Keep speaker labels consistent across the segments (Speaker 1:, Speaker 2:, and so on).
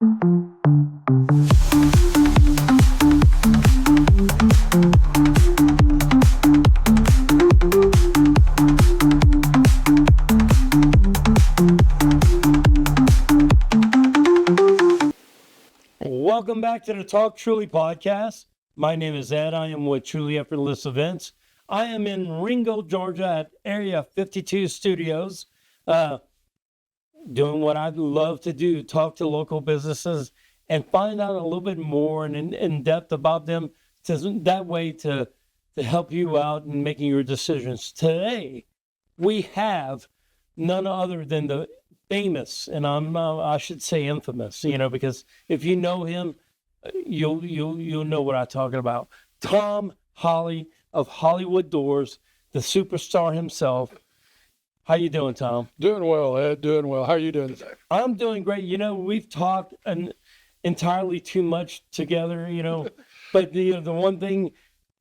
Speaker 1: Welcome back to the Talk Truly podcast. My name is Ed. I am with Truly Effortless Events. I am in Ringo, Georgia at Area 52 Studios, doing what I love to do, talk to local businesses and find out a little bit more and in depth about them, that way to help you out in making your decisions. Today, we have none other than the famous, and I should say infamous, because if you know him, you'll know what I'm talking about. Tom Holly of Hollywood Doors, the superstar himself. How you doing, Tom?
Speaker 2: Doing well, Ed. Doing well. How are you doing today?
Speaker 1: I'm doing great. We've talked entirely too much together, but the one thing,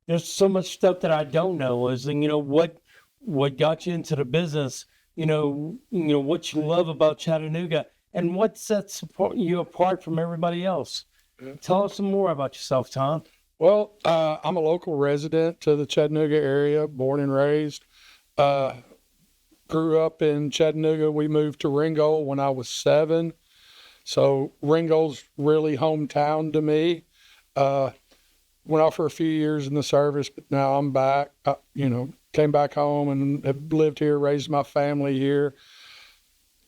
Speaker 1: there's so much stuff that I don't know is, what got you into the business, what you love about Chattanooga and what sets you apart from everybody else. Yeah. Tell us some more about yourself, Tom.
Speaker 2: Well, I'm a local resident to the Chattanooga area, born and raised. Grew up in Chattanooga. We moved to Ringgold when I was 7. So Ringgold's really hometown to me. Went off for a few years in the service, but now I'm back. Came back home and have lived here, raised my family here.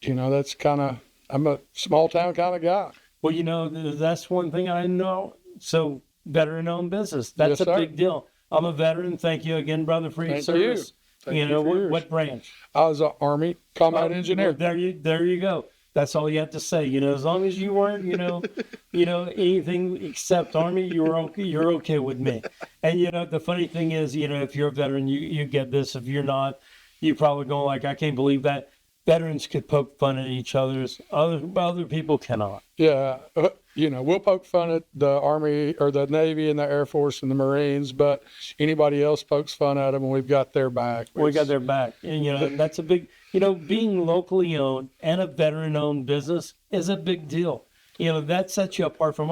Speaker 2: That's I'm a small town kind of guy.
Speaker 1: Well, that's one thing I know. So veteran-owned business, that's
Speaker 2: yes,
Speaker 1: a big deal. I'm a veteran. Thank you again, brother, for your service.
Speaker 2: Thank you.
Speaker 1: What branch?
Speaker 2: I was an Army combat engineer.
Speaker 1: There you go. That's all you have to say. As long as you weren't, anything except Army, you're okay with me. And the funny thing is, if you're a veteran, you get this. If you're not, you probably go like, I can't believe that. Veterans could poke fun at each other's. Other people cannot.
Speaker 2: Yeah, we'll poke fun at the Army or the Navy and the Air Force and the Marines, but anybody else pokes fun at them, and we've got their back.
Speaker 1: We got their back, and that's a big. Being locally owned and a veteran-owned business is a big deal. That sets you apart from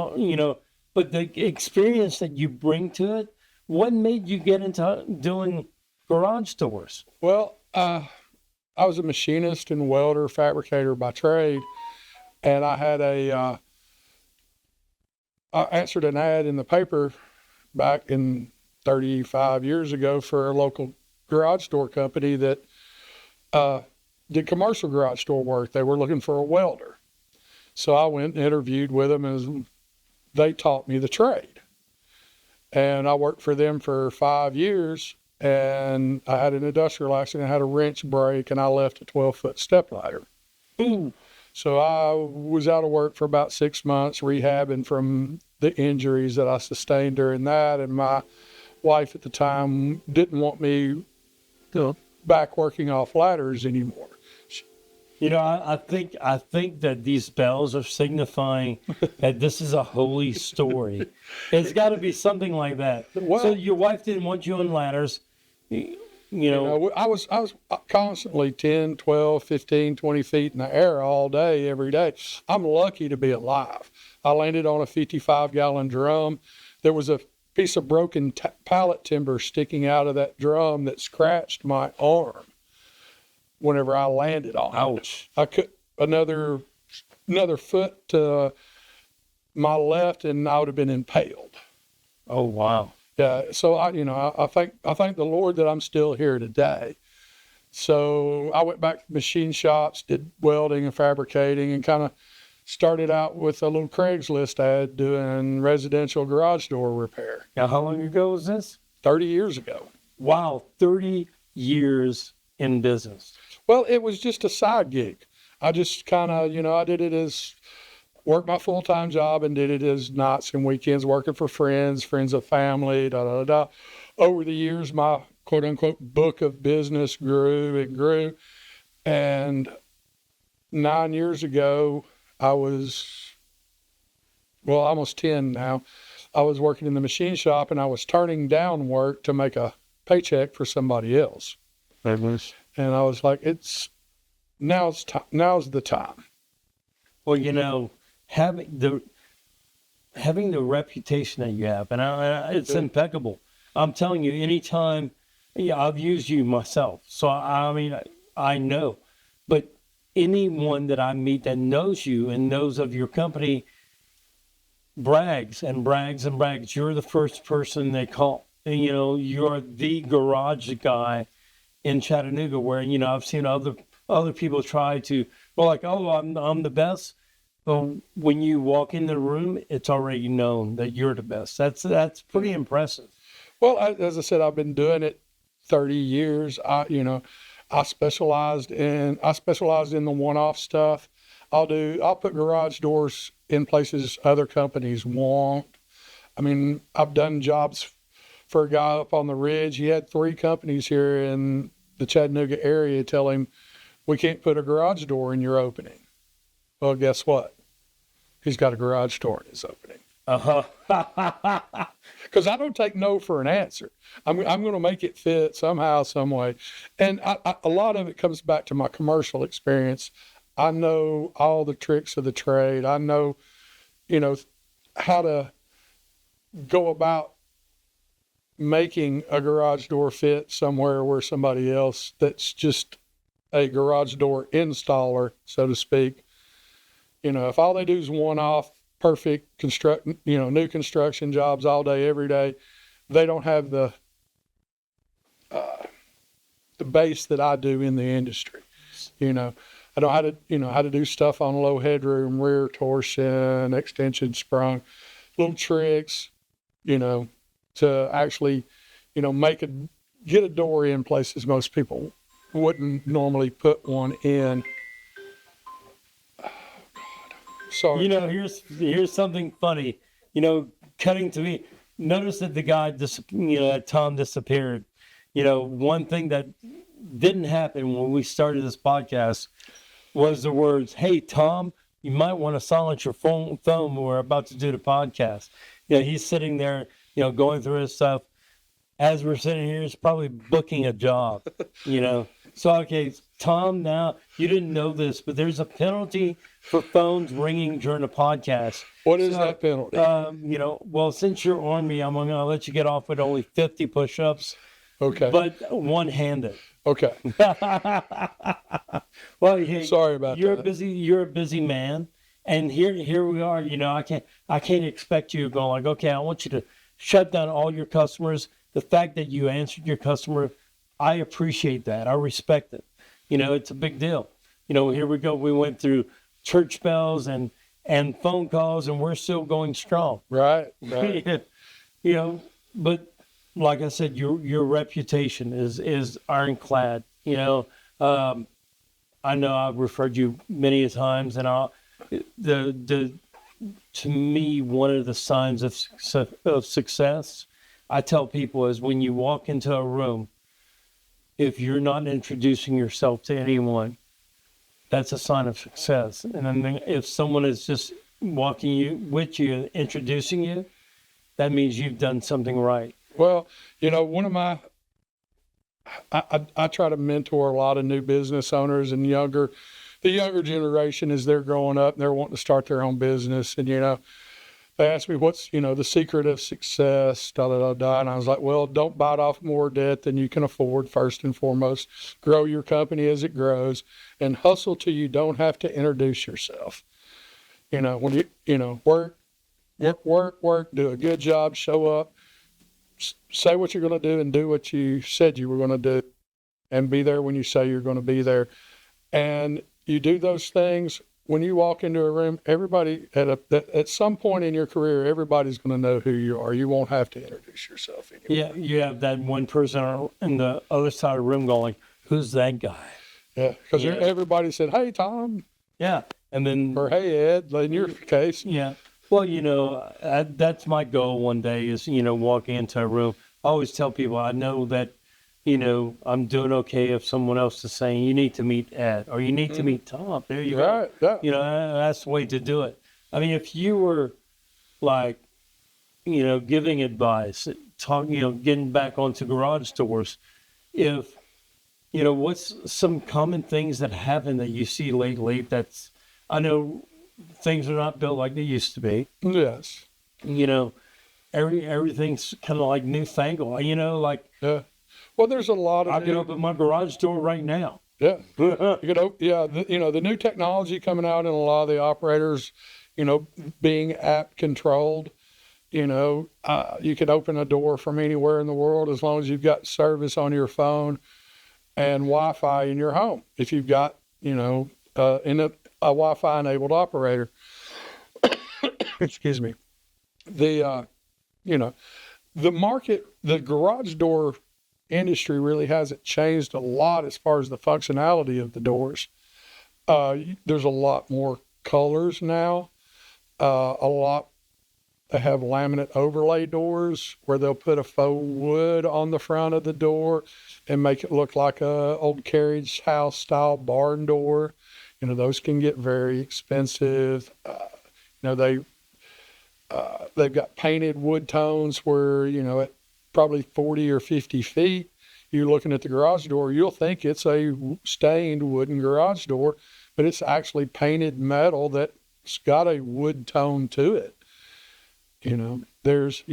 Speaker 1: But the experience that you bring to it, what made you get into doing garage doors?
Speaker 2: Well, I was a machinist and welder, fabricator by trade, and I had I answered an ad in the paper back in 35 years ago for a local garage door company that did commercial garage door work. They were looking for a welder. So I went and interviewed with them, and they taught me the trade. And I worked for them for 5 years. And I had an industrial accident, I had a wrench break, and I left a 12-foot step ladder.
Speaker 1: Ooh.
Speaker 2: So I was out of work for about 6 months, rehabbing from the injuries that I sustained during that. And my wife at the time didn't want me back working off ladders anymore.
Speaker 1: I think that these bells are signifying that this is a holy story. It's got to be something like that.
Speaker 2: Well,
Speaker 1: so your wife didn't want you on ladders.
Speaker 2: I was constantly 10, 12, 15, 20 feet in the air all day, every day. I'm lucky to be alive. I landed on a 55-gallon drum. There was a piece of broken pallet timber sticking out of that drum that scratched my arm whenever I landed on it.
Speaker 1: Ouch.
Speaker 2: I could another foot to my left and I would have been impaled.
Speaker 1: Oh, wow.
Speaker 2: Yeah, so I thank the Lord that I'm still here today. So I went back to machine shops, did welding and fabricating, and kind of started out with a little Craigslist ad doing residential garage door repair.
Speaker 1: Now, how long ago was this?
Speaker 2: 30 years ago.
Speaker 1: Wow, 30 years in business.
Speaker 2: Well, it was just a side gig. I just kind of, I did it as worked my full-time job and did it as nights and weekends, working for friends of family, Over the years, my quote-unquote book of business grew and grew. And 9 years ago, I was, almost 10 now, I was working in the machine shop and I was turning down work to make a paycheck for somebody else. And I was like, now's the time.
Speaker 1: Well, having the reputation that you have, and it's
Speaker 2: Good.
Speaker 1: impeccable. I'm telling you, anytime, yeah, I've used you myself, so I mean, I know, but anyone that I meet that knows you and knows of your company brags and brags and brags. You're the first person they call. And, you're the garage guy in Chattanooga, where I've seen other people try to, well, like, oh, I'm the best. But when you walk in the room, it's already known that you're the best. That's pretty impressive.
Speaker 2: Well, as I said, I've been doing it 30 years. I specialized in the one-off stuff. I'll put garage doors in places other companies won't. I mean, I've done jobs for a guy up on the ridge. He had 3 companies here in the Chattanooga area tell him, we can't put a garage door in your opening. Well, guess what? He's got a garage door in his opening.
Speaker 1: Uh-huh.
Speaker 2: Because I don't take no for an answer. I'm going to make it fit somehow, some way. And a lot of it comes back to my commercial experience. I know all the tricks of the trade. I know, how to go about making a garage door fit somewhere where somebody else that's just a garage door installer, so to speak. If all they do is one-off, perfect new construction jobs all day, every day, they don't have the base that I do in the industry. I know how to do stuff on low headroom, rear torsion, extension sprung, little tricks, to actually, get a door in places most people wouldn't normally put one in. Sorry.
Speaker 1: Here's something funny. Cutting to me. Notice that the guy that Tom disappeared. One thing that didn't happen when we started this podcast was the words, "Hey Tom, you might want to silence your phone. We're about to do the podcast." He's sitting there, going through his stuff. As we're sitting here, he's probably booking a job. So, okay, Tom, now you didn't know this, but there's a penalty for phones ringing during a podcast.
Speaker 2: What is that penalty?
Speaker 1: Well, since you're on me, I'm going to let you get off with only 50 push-ups.
Speaker 2: Okay.
Speaker 1: But one-handed.
Speaker 2: Okay.
Speaker 1: Well, hey,
Speaker 2: sorry about
Speaker 1: you're
Speaker 2: that.
Speaker 1: You're a busy man, and here we are. I can't expect you going like, okay, I want you to shut down all your customers. The fact that you answered your customer, I appreciate that. I respect it. It's a big deal. Here we go. We went through church bells and phone calls, and we're still going strong.
Speaker 2: Right.
Speaker 1: But like I said, your reputation is ironclad. I know I've referred you many times, and to me, one of the signs of success, I tell people, is when you walk into a room, if you're not introducing yourself to anyone, that's a sign of success. And then if someone is just walking with you and introducing you, that means you've done something right.
Speaker 2: Well, one of my, I try to mentor a lot of new business owners and the younger generation as they're growing up and they're wanting to start their own business. And, they asked me, what's, the secret of success, da, da, da, da. And I was like, well, don't bite off more debt than you can afford, first and foremost. Grow your company as it grows and hustle till you don't have to introduce yourself. When work, do a good job, show up, say what you're going to do and do what you said you were going to do and be there when you say you're going to be there. And you do those things. When you walk into a room, everybody at some point in your career, everybody's going to know who you are. You won't have to introduce yourself anymore.
Speaker 1: Yeah, you have that one person on the other side of the room going, "Who's that guy?"
Speaker 2: Yeah, because everybody said, "Hey, Tom."
Speaker 1: Yeah, and then
Speaker 2: or "Hey, Ed." In your case.
Speaker 1: Yeah. Well, that's my goal one day is walking into a room. I always tell people I know that I'm doing okay if someone else is saying, you need to meet Ed or you need to meet Tom. There you go.
Speaker 2: Right.
Speaker 1: Yeah. That's the way to do it. I mean, if you were like, giving advice, talking, getting back onto garage doors, what's some common things that happen that you see lately I know things are not built like they used to be.
Speaker 2: Yes.
Speaker 1: You know, everything's kind of like newfangled. You know, like
Speaker 2: Yeah. Well, there's a lot of
Speaker 1: I get
Speaker 2: new,
Speaker 1: open my garage door right now.
Speaker 2: yeah. You know, yeah, the new technology coming out and a lot of the operators, being app controlled. You can open a door from anywhere in the world as long as you've got service on your phone and Wi-Fi in your home. If you've got, a Wi-Fi enabled operator, excuse me, the, the market, the garage door industry really hasn't changed a lot as far as the functionality of the doors. There's a lot more colors now. They have laminate overlay doors where they'll put a faux wood on the front of the door and make it look like a old carriage house style barn door. Those can get very expensive. They've got painted wood tones where, at probably 40 or 50 feet, you're looking at the garage door, you'll think it's a stained wooden garage door, but it's actually painted metal that's got a wood tone to it. There's,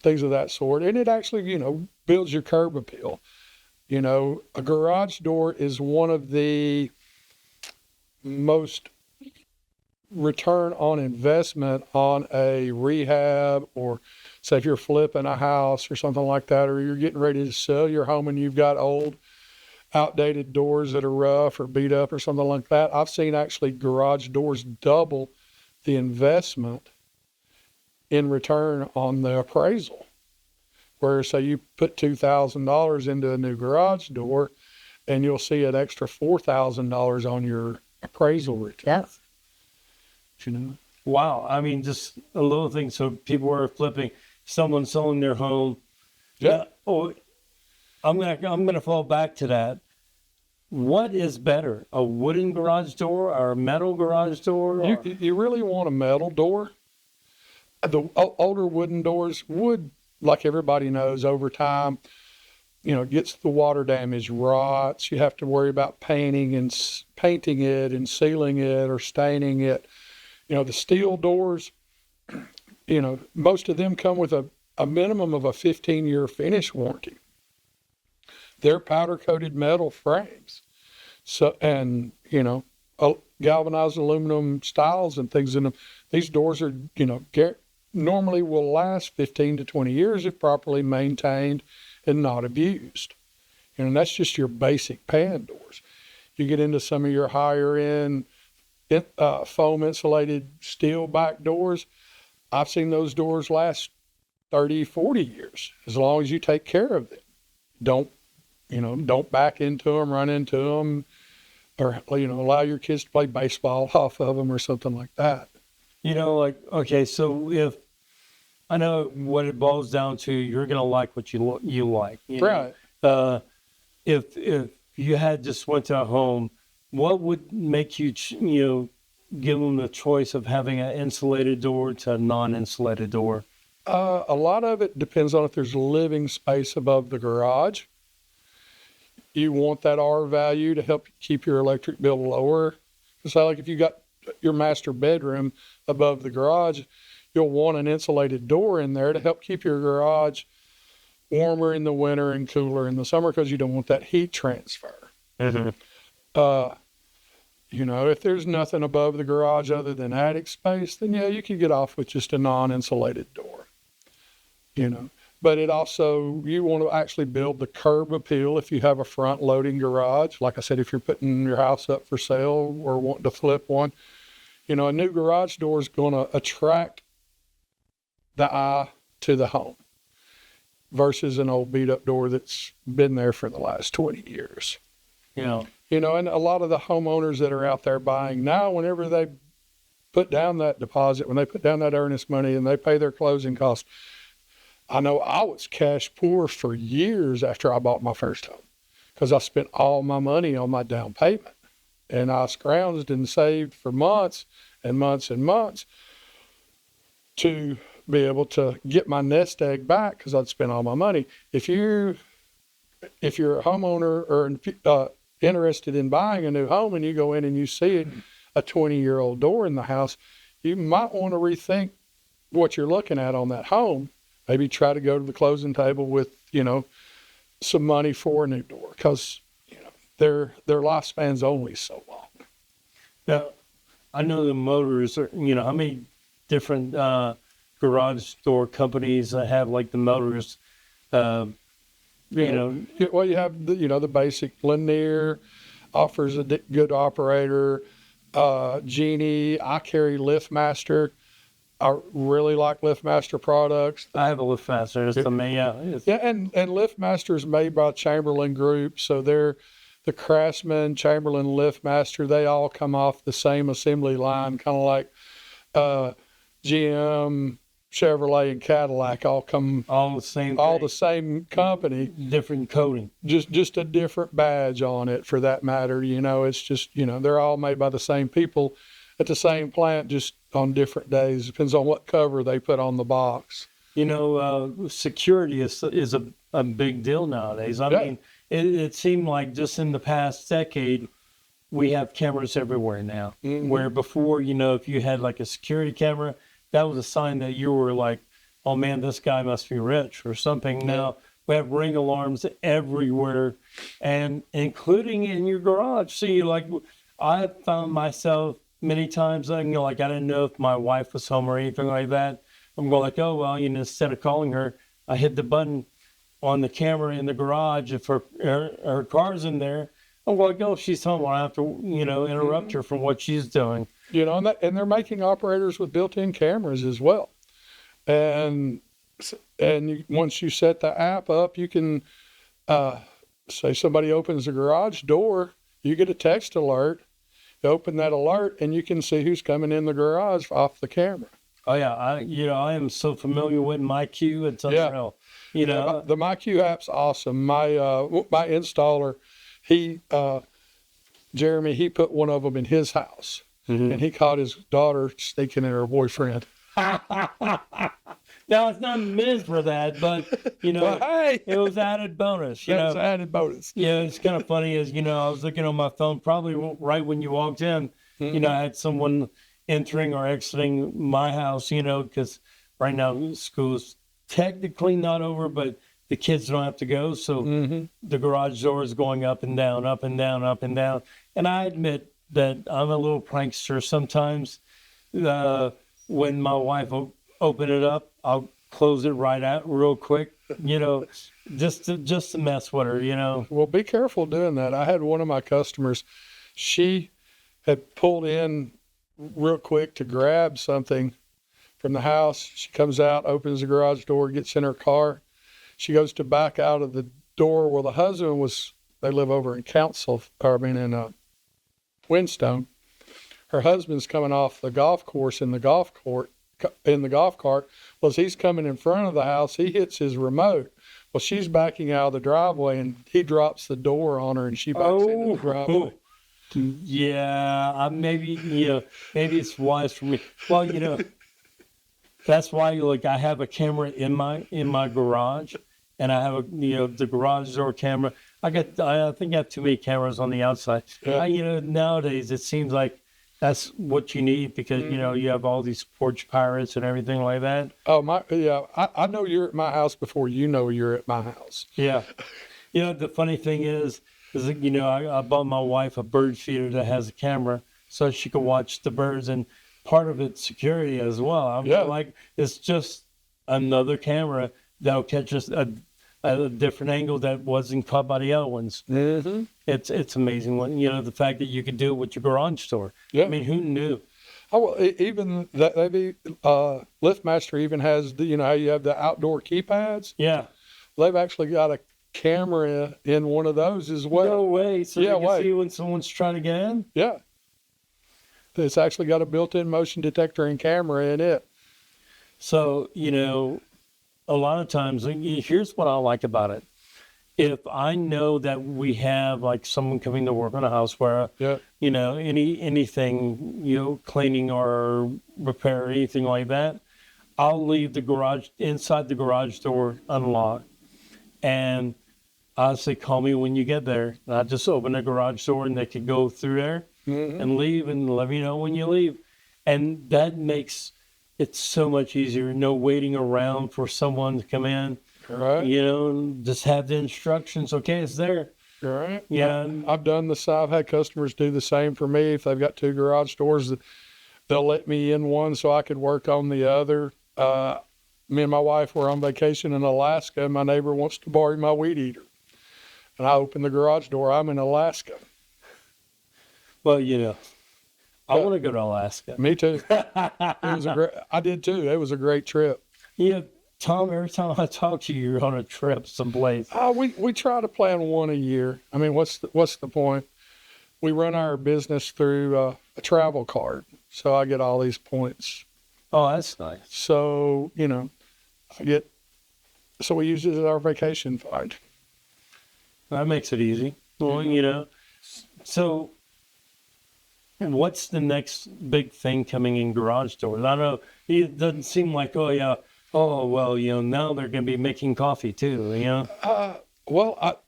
Speaker 2: things of that sort. And it actually, builds your curb appeal. A garage door is one of the most return on investment on a rehab, or say if you're flipping a house or something like that, or you're getting ready to sell your home and you've got old outdated doors that are rough or beat up or something like that. I've seen actually garage doors double the investment in return on the appraisal, where say you put $2,000 into a new garage door and you'll see an extra $4,000 on your appraisal return.
Speaker 3: Yes.
Speaker 1: Wow. I mean, just a little thing. So people are flipping, someone selling their home.
Speaker 2: Yeah.
Speaker 1: I'm gonna fall back to that. What is better, a wooden garage door or a metal garage door?
Speaker 2: You really want a metal door. The older wooden doors would, like everybody knows, over time, gets the water damage, rots. You have to worry about painting it and sealing it or staining it. The steel doors, most of them come with a minimum of a 15-year finish warranty. They're powder coated metal frames. So, and, galvanized aluminum styles and things in them. These doors are, normally will last 15 to 20 years if properly maintained and not abused. And that's just your basic pan doors. You get into some of your higher end foam insulated steel back doors. I've seen those doors last 30, 40 years, as long as you take care of them. Don't back into them, run into them, or, allow your kids to play baseball off of them or something like that.
Speaker 1: Okay, so if I know what it boils down to, you're gonna like what you like,
Speaker 2: Right.
Speaker 1: If you had just went to a home, what would make you give them the choice of having an insulated door to a non-insulated door?
Speaker 2: A lot of it depends on if there's living space above the garage. You want that R value to help keep your electric bill lower. So like if you got your master bedroom above the garage, you'll want an insulated door in there to help keep your garage warmer in the winter and cooler in the summer, because you don't want that heat transfer.
Speaker 1: Mm-hmm.
Speaker 2: If there's nothing above the garage other than attic space, then yeah, you can get off with just a non-insulated door. But it also, you want to actually build the curb appeal if you have a front loading garage. Like I said, if you're putting your house up for sale or wanting to flip one, a new garage door is going to attract the eye to the home versus an old beat up door that's been there for the last 20 years.
Speaker 1: Yeah.
Speaker 2: And a lot of the homeowners that are out there buying now, whenever they put down that deposit, when they put down that earnest money and they pay their closing costs, I know I was cash poor for years after I bought my first home, because I spent all my money on my down payment, and I scrounged and saved for months and months and months to be able to get my nest egg back, because I'd spent all my money. If you're a homeowner or interested in buying a new home and you go in and you see a 20-year-old door in the house, you might want to rethink what you're looking at on that home. Maybe try to go to the closing table with, some money for a new door, because, their lifespan's only so long.
Speaker 1: Now, I know the motors are, how many different garage door companies that have like the motors,
Speaker 2: Well, you have the basic Lanier offers a good operator. Genie, I carry LiftMaster. I really like LiftMaster products.
Speaker 1: I have a lift faster. It's the main,
Speaker 2: Yeah, and LiftMaster is made by Chamberlain Group, so they're the Craftsman, Chamberlain, LiftMaster. They all come off the same assembly line, kind of like GM, Chevrolet, and Cadillac all come
Speaker 1: all the same,
Speaker 2: all the same company,
Speaker 1: different coating.
Speaker 2: just a different badge on it, for that matter. It's just they're all made by the same people at the same plant, just on different days. Depends on what cover they put on the box.
Speaker 1: Security is a big deal nowadays. I mean, it seemed like just in the past decade, we have cameras everywhere now.
Speaker 2: Mm-hmm.
Speaker 1: Where before, if you had like a security camera, that was a sign that you were like, oh man, this guy must be rich or something.
Speaker 2: Yeah.
Speaker 1: Now we have ring alarms everywhere, and including in your garage. See, like I found myself many times, I didn't know if my wife was home or anything like that. I'm going like, oh, well, instead of calling her, I hit the button on the camera in the garage. If her car's in there, I'm going like, oh, she's home. I have to, interrupt her from what she's doing.
Speaker 2: And they're making operators with built-in cameras as well. And once you set the app up, you can say somebody opens the garage door, you get a text alert. You open that alert, and you can see who's coming in the garage off the camera.
Speaker 1: Oh yeah, I am so familiar with MyQ. It's unreal.
Speaker 2: The MyQ app's awesome. My installer, Jeremy, he put one of them in his house, and he caught his daughter sneaking in her boyfriend.
Speaker 1: Now it's not meant for that, but
Speaker 2: Well, hey,
Speaker 1: it was added bonus.
Speaker 2: that's added bonus.
Speaker 1: Yeah, it's kind of funny is, I was looking on my phone probably right when you walked in, I had someone entering or exiting my house, because right now school's technically not over, but the kids don't have to go. So the garage door is going up and down, up and down, up and down. And I admit that I'm a little prankster sometimes. When my wife open it up, I'll close it right out real quick, just to mess with her,
Speaker 2: Well, be careful doing that. I had one of my customers, she had pulled in real quick to grab something from the house. She comes out, opens the garage door, gets in her car. She goes to back out of the door where the husband was. They live over in in Windstone. Her husband's coming off the golf course in the golf cart. Well, as he's coming in front of the house, he hits his remote. Well, she's backing out of the driveway, and he drops the door on her, and she backs into the driveway.
Speaker 1: Yeah, maybe it's wise for me. Well, that's why I have a camera in my garage, and I have the garage door camera. I think I have too many cameras on the outside.
Speaker 2: Yeah.
Speaker 1: Nowadays it seems like that's what you need because you have all these porch pirates and everything like that.
Speaker 2: Oh I know you're at my house before you know you're at my house.
Speaker 1: Yeah, the funny thing is that, I bought my wife a bird feeder that has a camera so she can watch the birds, and part of it's security as well. I'm like, it's just another camera that'll catch us a different angle that wasn't caught by the other ones.
Speaker 2: Mm-hmm.
Speaker 1: It's amazing when the fact that you could do it with your garage door.
Speaker 2: Yeah.
Speaker 1: I mean, who knew?
Speaker 2: Oh, well, even that maybe LiftMaster even has how you have the outdoor keypads.
Speaker 1: Yeah.
Speaker 2: They've actually got a camera in one of those as well.
Speaker 1: No way. So you can see when someone's trying to get in?
Speaker 2: Yeah. It's actually got a built-in motion detector and camera in it.
Speaker 1: So, a lot of times, here's what I like about it. If I know that we have like someone coming to work on a house where, anything, cleaning or repair or anything like that, I'll leave the garage, inside the garage door unlocked. And I say, call me when you get there. And I just open the garage door and they can go through there. and leave and let me know when you leave. And that makes it so much easier. No waiting around for someone to come in,
Speaker 2: Right.
Speaker 1: and just have the instructions. Okay, it's there.
Speaker 2: Right.
Speaker 1: Yeah.
Speaker 2: I've done this. I've had customers do the same for me. If they've got 2 garage doors, they'll let me in one so I could work on the other. Me and my wife were on vacation in Alaska, and my neighbor wants to borrow my weed eater. And I open the garage door. I'm in Alaska.
Speaker 1: Well, I want to go to Alaska.
Speaker 2: Me too. I did too. It was a great trip.
Speaker 1: Tom, every time I talk to you, you're on a trip someplace.
Speaker 2: We try to plan one a year. I mean, what's the point? We run our business through a travel card, so I get all these points.
Speaker 1: Oh, that's nice.
Speaker 2: So so we use it as our vacation fund.
Speaker 1: That makes it easy. Well, so what's the next big thing coming in garage doors? I know it doesn't seem like, now they're going to be making coffee too,
Speaker 2: Well,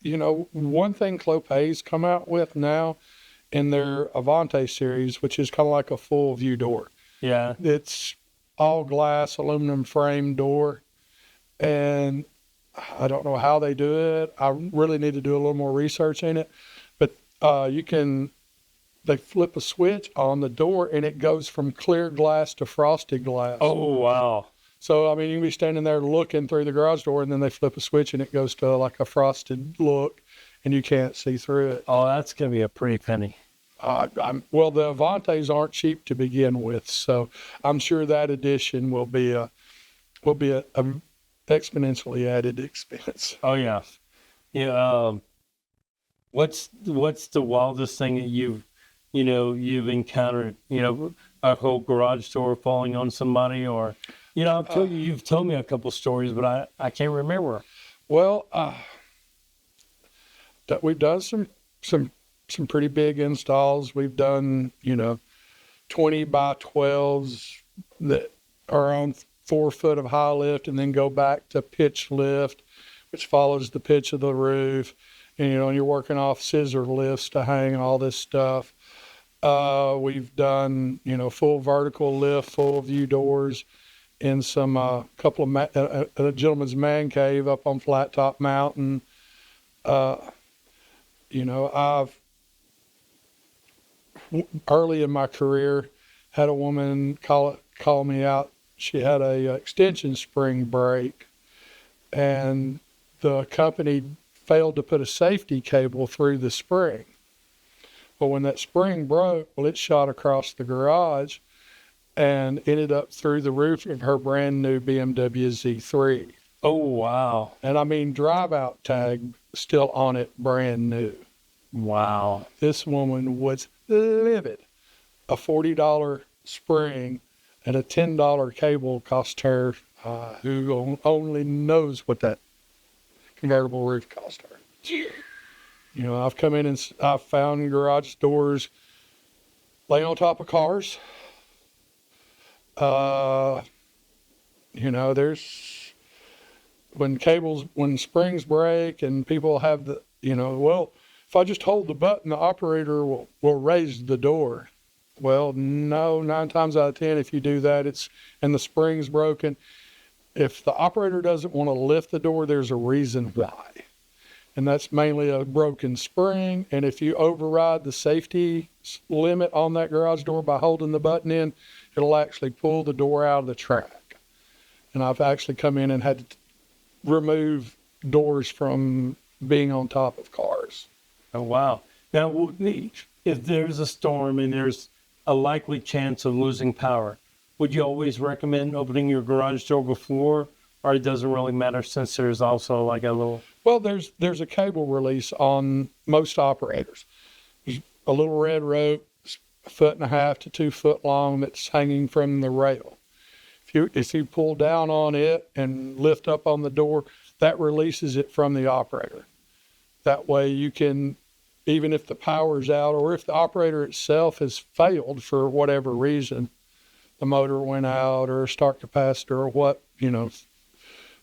Speaker 2: one thing Clopay's come out with now in their Avante series, which is kind of like a full view door.
Speaker 1: Yeah.
Speaker 2: It's all glass, aluminum frame door. And I don't know how they do it. I really need to do a little more research in it. But they flip a switch on the door and it goes from clear glass to frosted glass.
Speaker 1: Oh, wow.
Speaker 2: So, I mean, you can be standing there looking through the garage door and then they flip a switch and it goes to like a frosted look and you can't see through it.
Speaker 1: Oh, that's going to be a pretty penny.
Speaker 2: Well, the Avantes aren't cheap to begin with, so I'm sure that addition will be a exponentially added expense.
Speaker 1: Oh, yeah. Yeah. What's the wildest thing that you've encountered, a whole garage door falling on somebody, or, you've told me a couple stories, but I can't remember.
Speaker 2: Well, we've done some pretty big installs. We've done, 20 by 12s that are on 4 foot of high lift and then go back to pitch lift, which follows the pitch of the roof. And, and you're working off scissor lifts to hang all this stuff. We've done, full vertical lift, full view doors in some couple of a gentleman's man cave up on Flat Top Mountain. I've early in my career had a woman call me out. She had a extension spring break, and the company failed to put a safety cable through the spring. Well, when that spring broke, it shot across the garage and ended up through the roof of her brand new BMW Z3.
Speaker 1: Oh, wow.
Speaker 2: And I mean, drive out tag still on it, brand new.
Speaker 1: Wow.
Speaker 2: This woman was livid. A $40 spring and a $10 cable cost her, who only knows what that convertible roof cost her. I've come in and I've found garage doors laying on top of cars. There's when springs break and people have if I just hold the button, the operator will raise the door. Well, no, 9 times out of 10, if you do that, and the spring's broken. If the operator doesn't want to lift the door, there's a reason why. And that's mainly a broken spring. And if you override the safety limit on that garage door by holding the button in, it'll actually pull the door out of the track. And I've actually come in and had to remove doors from being on top of cars.
Speaker 1: Oh, wow. Now, if there's a storm and there's a likely chance of losing power, would you always recommend opening your garage door before, or it doesn't really matter since there's also like a little...
Speaker 2: Well, there's a cable release on most operators. There's a little red rope, 1.5 to 2 foot long, that's hanging from the rail. If you pull down on it and lift up on the door, that releases it from the operator. That way you can, even if the power's out or if the operator itself has failed for whatever reason, the motor went out or a start capacitor or what,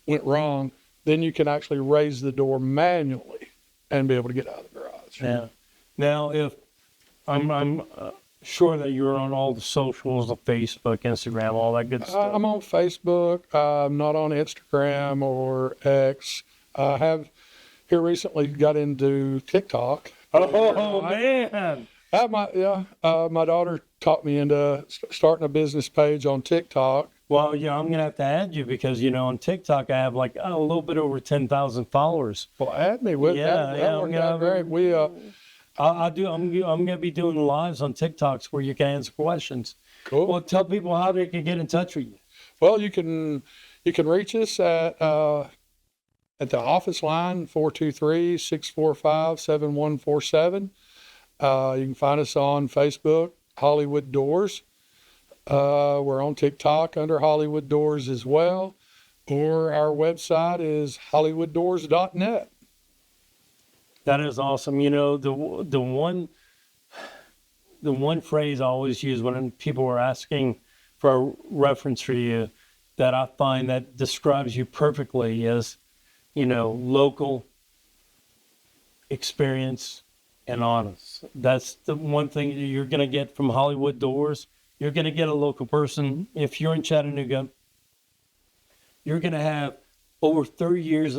Speaker 2: went wrong, then you can actually raise the door manually and be able to get out of the garage.
Speaker 1: Yeah. Now, I'm sure that you're on all the socials, the Facebook, Instagram, all that good stuff.
Speaker 2: I'm on Facebook. I'm not on Instagram or X. I have here recently got into TikTok.
Speaker 1: Oh man.
Speaker 2: My daughter taught me into starting a business page on TikTok.
Speaker 1: Well, yeah, I'm gonna have to add you because on TikTok I have like a little bit over 10,000 followers.
Speaker 2: Well, add me with that. That worked out great.
Speaker 1: I'm gonna be doing lives on TikToks where you can answer questions.
Speaker 2: Cool.
Speaker 1: Well, tell people how they can get in touch with you.
Speaker 2: Well, you can reach us at the office line 423-645-7147. You can find us on Facebook, Hollywood Doors. We're on TikTok under Hollywood Doors as well, or our website is hollywooddoors.net.
Speaker 1: That is awesome. The one phrase I always use when people are asking for a reference for you that I find that describes you perfectly is, local, experience, and honest. That's the one thing that you're going to get from Hollywood Doors. You're going to get a local person. If you're in Chattanooga, you're going to have over 30 years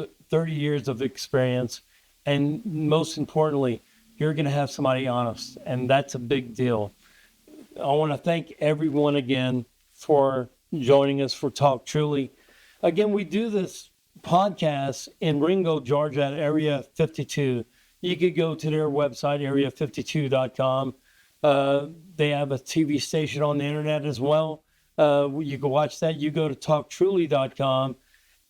Speaker 1: of experience. And most importantly, you're going to have somebody honest. And that's a big deal. I want to thank everyone again for joining us for Talk Truly. Again, we do this podcast in Ringo, Georgia at Area 52. You could go to their website, area52.com. They have a TV station on the internet as well. You can watch that. You go to talktruly.com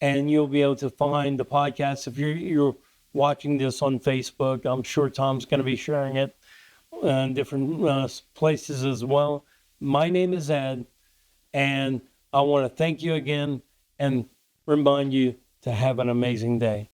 Speaker 1: and you'll be able to find the podcast. If you're watching this on Facebook, I'm sure Tom's going to be sharing it in different places as well. My name is Ed, and I want to thank you again and remind you to have an amazing day.